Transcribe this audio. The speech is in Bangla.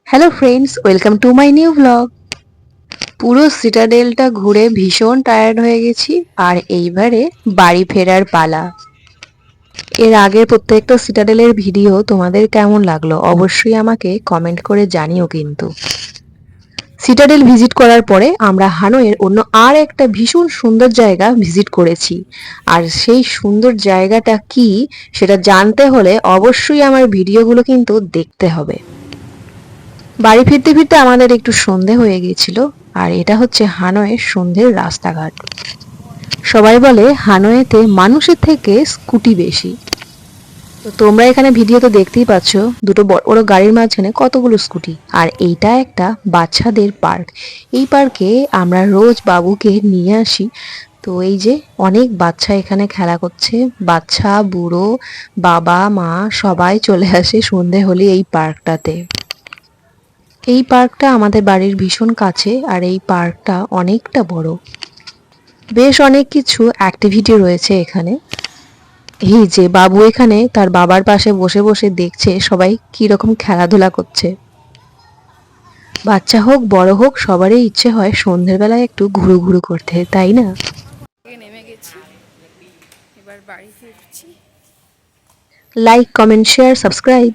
Hello friends, welcome to my new blog. পুরো সিটাডেলটা ঘুরে ভীষণ টায়ার্ড হয়ে গেছি, আর এইবারে বাড়ি ফেরার পালা। এর আগের প্রত্যেকটা সিটাডেলের ভিডিও তোমাদের কেমন লাগলো অবশ্যই আমাকে কমেন্ট করে জানিও। কিন্তু সিটাডেল ভিজিট করার পরে আমরা হানয়ের অন্য আর একটা ভীষণ সুন্দর জায়গা ভিজিট করেছি, আর সেই সুন্দর জায়গাটা কি সেটা জানতে হলে অবশ্যই আমার ভিডিওগুলো কিন্তু দেখতে হবে। বাড়ি ফিরতে ফিরতে আমাদের একটু সন্ধে হয়ে গিয়েছিল, আর এটা হচ্ছে হানয়ের সন্ধ্যের রাস্তাঘাট। সবাই বলে হানয়েতে মানুষের থেকে স্কুটি বেশি। তো তোমরা এখানে ভিডিও তো দেখতেই পাচ্ছ, দুটো বড় বড় গাড়ির মাঝখানে কতগুলো স্কুটি। আর এইটা একটা বাচ্চাদের পার্ক। এই পার্কে আমরা রোজ বাবুকে নিয়ে আসি। তো এই যে অনেক বাচ্চা এখানে খেলা করছে, বাচ্চা বুড়ো বাবা মা সবাই চলে আসে সন্ধে হলে এই পার্কটাতে। এই পার্কটা আমাদের বাড়ির ভীষণ কাছে, আর এই পার্কটা অনেকটা বড়। বেশ অনেক কিছু অ্যাক্টিভিটি রয়েছে এখানে। এই যে বাবু এখানে তার বাবার পাশে বসে বসে দেখছে সবাই কি রকম খেলাধুলা করছে। বাচ্চা হোক বড় হোক সবারই ইচ্ছে হয় সন্ধ্যের বেলায় একটু ঘুরু ঘুরু করতে, তাই না? নেমে গেছি, এবার বাড়ি ফিরছি। Like comment share subscribe.